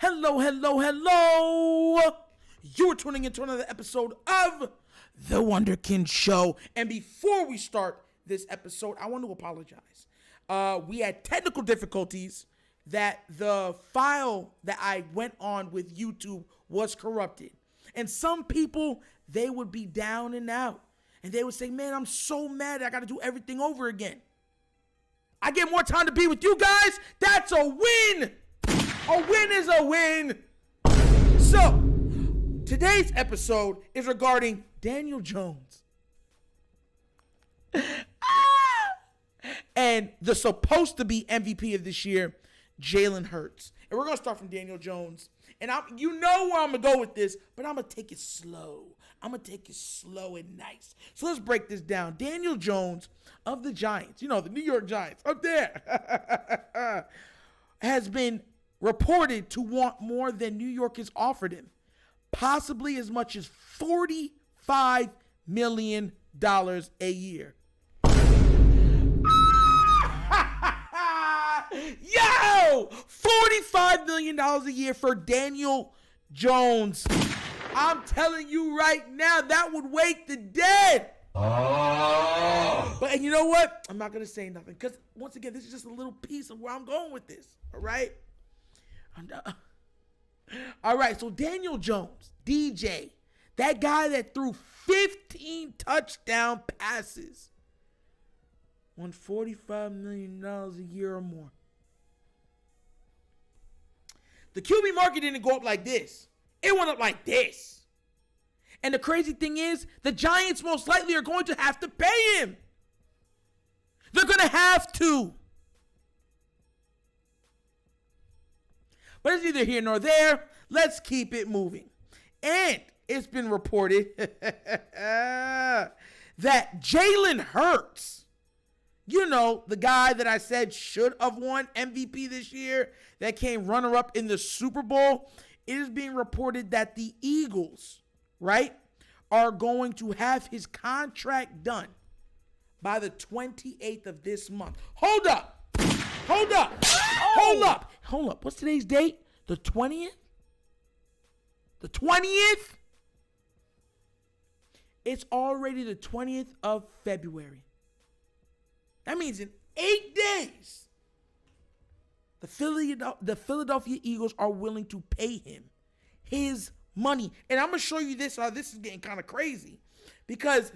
Hello, hello, hello. You are tuning into another episode of The Wunderkind Show. And before we start this episode, I want to apologize. We had technical difficulties that the file that I went on with YouTube was corrupted. And some people, they would be down and out. And they would say, man, I'm so mad I got to do everything over again. I get more time to be with you guys. That's a win. A win is a win. So, today's episode is regarding Daniel Jones. And the supposed to be MVP of this year, Jalen Hurts. And we're going to start from Daniel Jones. And you know where I'm going to go with this, but I'm going to take it slow. I'm going to take it slow and nice. So let's break this down. Daniel Jones of the Giants, you know, the New York Giants up there, has been reported to want more than New York has offered him. Possibly as much as $45 million a year. Yo! $45 million a year for Daniel Jones. I'm telling you right now, that would wake the dead. Oh. But and you know what? I'm not going to say nothing because, once again, this is just a little piece of where I'm going with this. All right? All right, so Daniel Jones, DJ, that guy that threw 15 touchdown passes, won $45 million a year or more. The QB market didn't go up like this. It went up like this. And the crazy thing is, the Giants most likely are going to have to pay him. They're going to have to. But it's neither here nor there. Let's keep it moving. And it's been reported that Jalen Hurts, you know, the guy that I said should have won MVP this year, that came runner-up in the Super Bowl, it is being reported that the Eagles, right, are going to have his contract done by the 28th of this month. Hold up. What's today's date? The 20th? The 20th? It's already the 20th of February. That means in 8 days, the Philadelphia Eagles are willing to pay him his money. And I'm going to show you this. This is getting kind of crazy because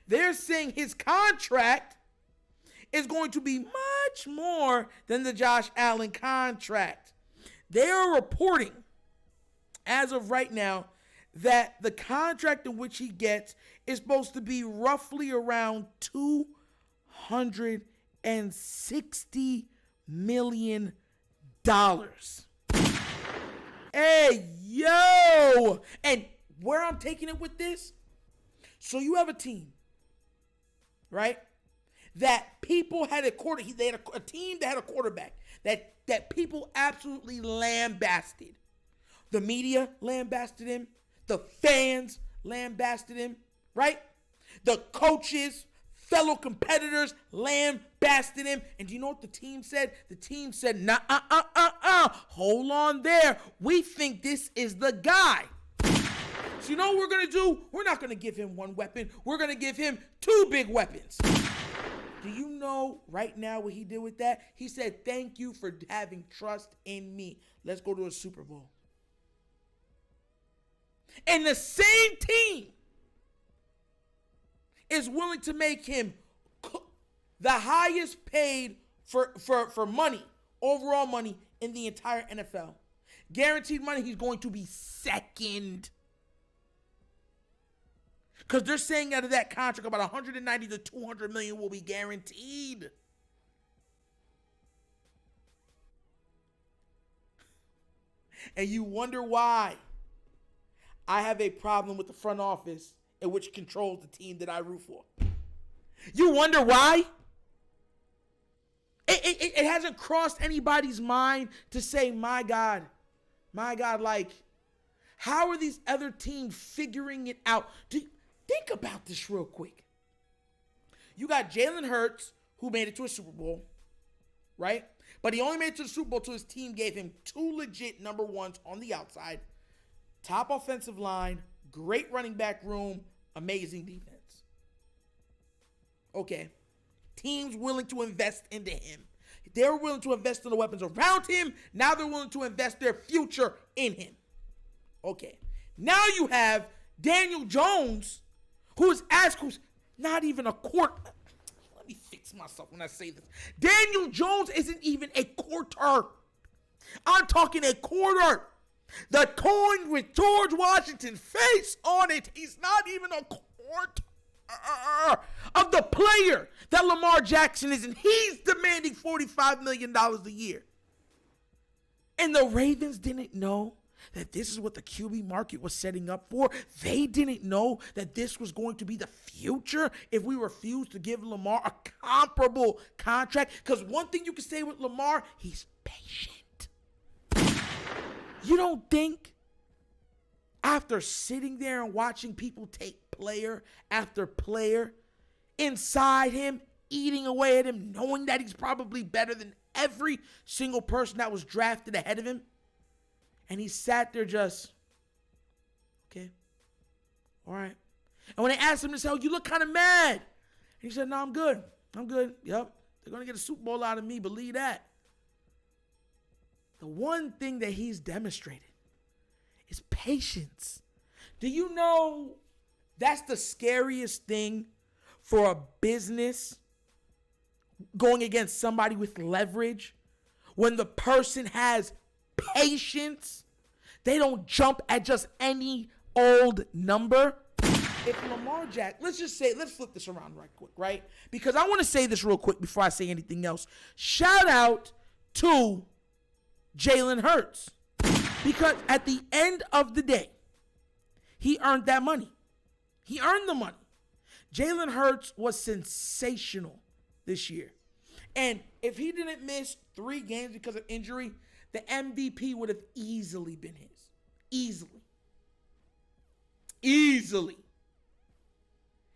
they're saying his contract is going to be much more than the Josh Allen contract. They are reporting, as of right now, that the contract in which he gets is supposed to be roughly around $260 million. Hey, yo! And where I'm taking it with this, so you have a team, right? That people had they had a team that had a quarterback that people absolutely lambasted. The media lambasted him. The fans lambasted him, right? The coaches, fellow competitors lambasted him. And do you know what the team said? The team said, hold on there. We think this is the guy. So you know what we're going to do? We're not going to give him one weapon. We're going to give him two big weapons. Do you know right now what he did with that? He said, thank you for having trust in me. Let's go to a Super Bowl. And the same team is willing to make him the highest paid for money, overall money in the entire NFL. Guaranteed money, he's going to be second. Because they're saying out of that contract about 190 to 200 million will be guaranteed. And you wonder why I have a problem with the front office in which controls the team that I root for. You wonder why? It hasn't crossed anybody's mind to say, my God, like, how are these other teams figuring it out? Think about this real quick. You got Jalen Hurts, who made it to a Super Bowl, right? But he only made it to the Super Bowl till his team gave him 2 legit number ones on the outside. Top offensive line, great running back room, amazing defense. Okay. Teams willing to invest into him. They're willing to invest in the weapons around him. Now they're willing to invest their future in him. Okay. Now you have Daniel Jones, who's not even a quarter. Let me fix myself when I say this. Daniel Jones isn't even a quarter. I'm talking a quarter. The coin with George Washington's face on it. He's not even a quarter of the player that Lamar Jackson is, and he's demanding $45 million a year. And the Ravens didn't know that this is what the QB market was setting up for. They didn't know that this was going to be the future if we refused to give Lamar a comparable contract. Because one thing you can say with Lamar, he's patient. You don't think after sitting there and watching people take player after player inside him, eating away at him, knowing that he's probably better than every single person that was drafted ahead of him, and he sat there just, okay, all right. And when they asked him to say, "Oh, you look kind of mad," and he said, "No, I'm good. I'm good. Yep, they're going to get a Super Bowl out of me, believe that." The one thing that he's demonstrated is patience. Do you know that's the scariest thing for a business going against somebody with leverage? When the person has patience, they don't jump at just any old number. If Lamar Jackson, let's flip this around right quick, right? Because I want to say this real quick before I say anything else. Shout out to Jalen Hurts. Because at the end of the day, he earned that money. He earned the money. Jalen Hurts was sensational this year. And if he didn't miss 3 games because of injury, the MVP would have easily been his. Easily.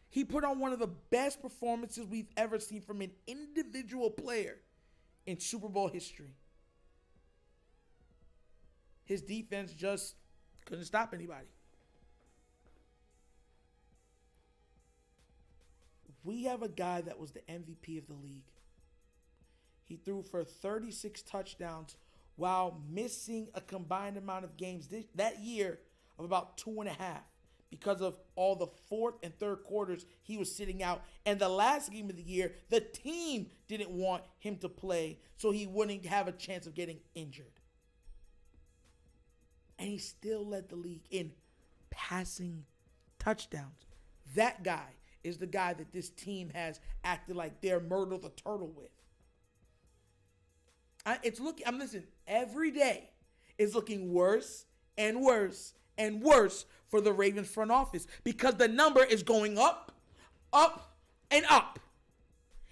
He put on one of the best performances we've ever seen from an individual player in Super Bowl history. His defense just couldn't stop anybody. We have a guy that was the MVP of the league. He threw for 36 touchdowns while missing a combined amount of games that year of about 2.5 because of all the fourth and third quarters he was sitting out. And the last game of the year, the team didn't want him to play so he wouldn't have a chance of getting injured. And he still led the league in passing touchdowns. That guy is the guy that this team has acted like they're Myrtle the Turtle with. Every day is looking worse and worse and worse for the Ravens front office because the number is going up, and up.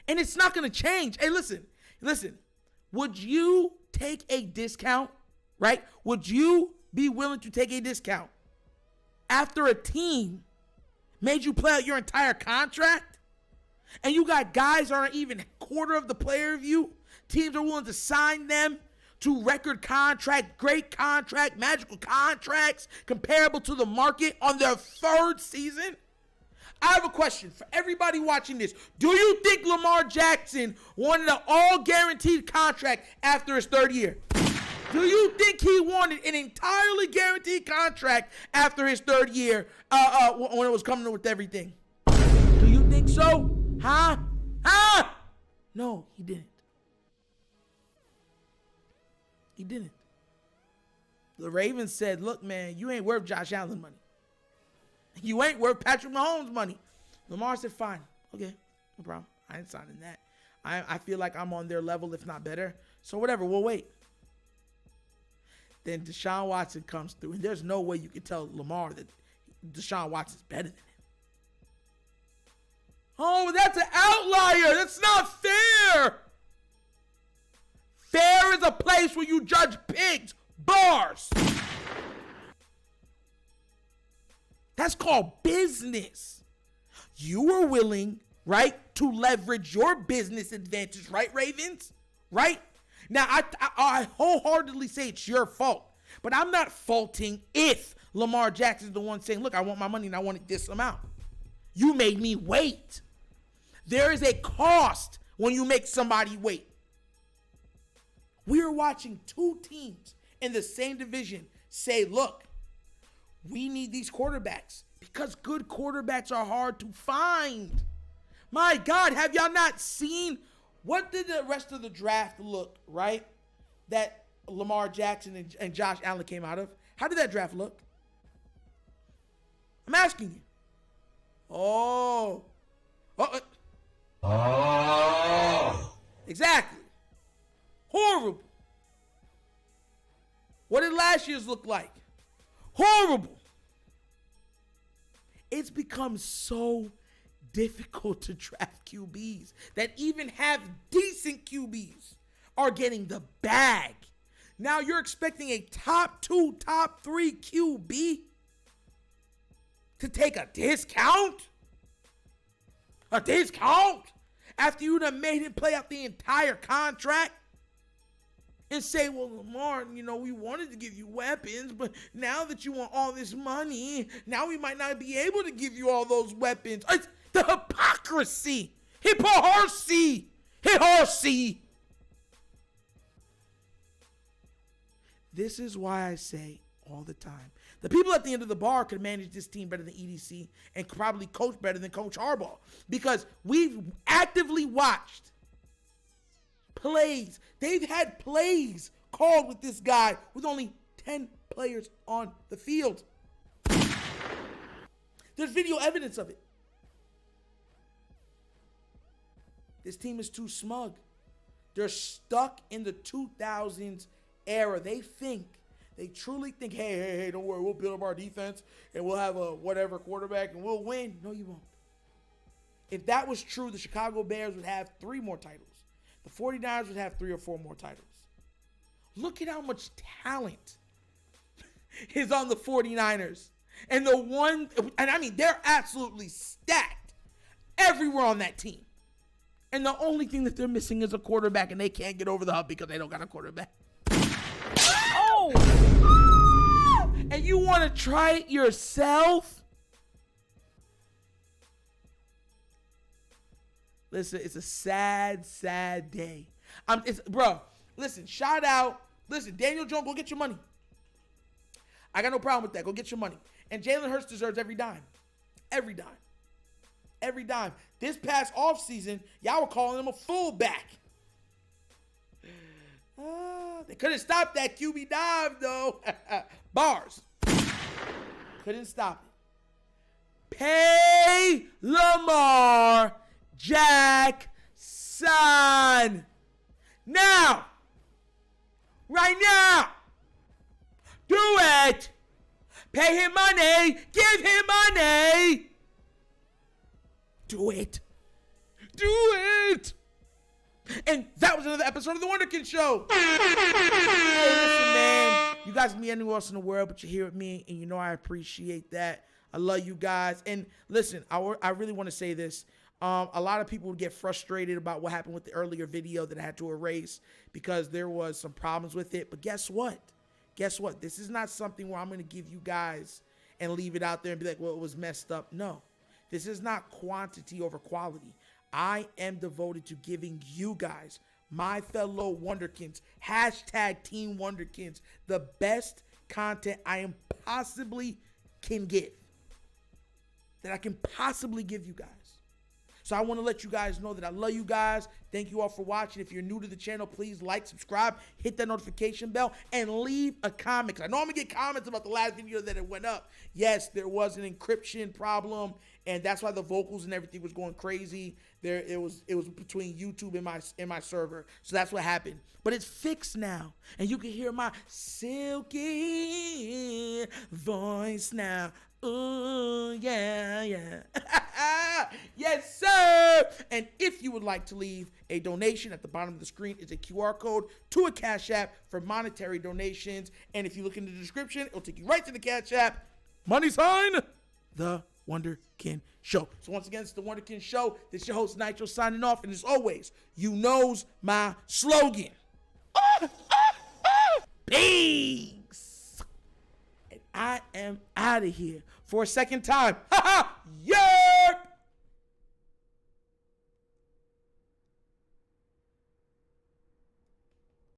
And it's not going to change. Hey, listen. Would you take a discount, right? Would you be willing to take a discount after a team made you play out your entire contract and you got guys that aren't even a quarter of the player of you? Teams are willing to sign them to record contract, great contract, magical contracts comparable to the market on their 3rd season? I have a question for everybody watching this. Do you think Lamar Jackson wanted an all-guaranteed contract after his 3rd year? Do you think he wanted an entirely guaranteed contract after his 3rd year when it was coming with everything? Do you think so? Huh? No, he didn't. He didn't. The Ravens said, "Look, man, you ain't worth Josh Allen money. You ain't worth Patrick Mahomes money." Lamar said, "Fine. Okay, no problem. I ain't signing that. I feel like I'm on their level, if not better. So whatever, we'll wait." Then Deshaun Watson comes through, and there's no way you can tell Lamar that Deshaun Watson's better than him. Oh, that's an outlier. That's not fair. Fair is a place where you judge pigs. Bars. That's called business. You were willing, right, to leverage your business advantage, right, Ravens? right? Now, I wholeheartedly say it's your fault, but I'm not faulting if Lamar Jackson is the one saying, look, I want my money and I want it this amount. You made me wait. There is a cost when you make somebody wait. We are watching two teams in the same division say, look, we need these quarterbacks because good quarterbacks are hard to find. My God, have y'all not seen? What did the rest of the draft look, right? That Lamar Jackson and Josh Allen came out of. How did that draft look? I'm asking you. Oh. Exactly. Horrible. What did last year's look like? Horrible. It's become so difficult to draft QBs that even have decent QBs are getting the bag. Now you're expecting a top 2, top 3 QB to take a discount? A discount? After you'd have made him play out the entire contract? And say, well, Lamar, we wanted to give you weapons, but now that you want all this money, now we might not be able to give you all those weapons. It's the hypocrisy. Hypocrisy. This is why I say all the time, the people at the end of the bar could manage this team better than EDC and probably coach better than Coach Harbaugh, because we've actively watched plays. They've had plays called with this guy with only 10 players on the field. There's video evidence of it. This team is too smug. They're stuck in the 2000s era. They truly think, hey, don't worry, we'll build up our defense and we'll have a whatever quarterback and we'll win. No, you won't. If that was true, the Chicago Bears would have 3 more titles. The 49ers would have 3 or 4 more titles. Look at how much talent is on the 49ers. And they're absolutely stacked everywhere on that team. And the only thing that they're missing is a quarterback, and they can't get over the hump because they don't got a quarterback. Oh! And you want to try it yourself? Listen, it's a sad, sad day. Listen, shout out. Listen, Daniel Jones, go get your money. I got no problem with that. Go get your money. And Jalen Hurts deserves every dime. Every dime. Every dime. This past offseason, y'all were calling him a fullback. They couldn't stop that QB dive, though. Bars. Couldn't stop it. Pay Lamar Jackson. Now. Right now. Do it. Pay him money. Give him money. Do it. Do it. And that was another episode of The Wunderkind Show. Hey, listen, man. You guys can be anywhere else in the world, but you're here with me, and I appreciate that. I love you guys. And listen, I really want to say this. A lot of people would get frustrated about what happened with the earlier video that I had to erase because there was some problems with it. But guess what? This is not something where I'm going to give you guys and leave it out there and be like, well, it was messed up. No, this is not quantity over quality. I am devoted to giving you guys, my fellow Wunderkinds, hashtag Team Wunderkinds, the best content I possibly can give. That I can possibly give you guys. So I want to let you guys know that I love you guys. Thank you all for watching. If you're new to the channel, please like, subscribe, hit that notification bell, and leave a comment. I know I'm going to get comments about the last video that it went up. Yes, there was an encryption problem, and that's why the vocals and everything was going crazy. It was between YouTube and my server. So that's what happened. But it's fixed now, and you can hear my silky voice now. Ooh, yeah. Yes, sir. And if you would like to leave a donation, at the bottom of the screen is a QR code to a Cash App for monetary donations. And if you look in the description, it'll take you right to the Cash App. Money sign, The Wonder Wunderkind Show. So once again, it's the Wunderkind Show. This is your host, Nitro, signing off. And as always, you knows my slogan. Peace. And I am out of here for a second time. Ha ha! Yo!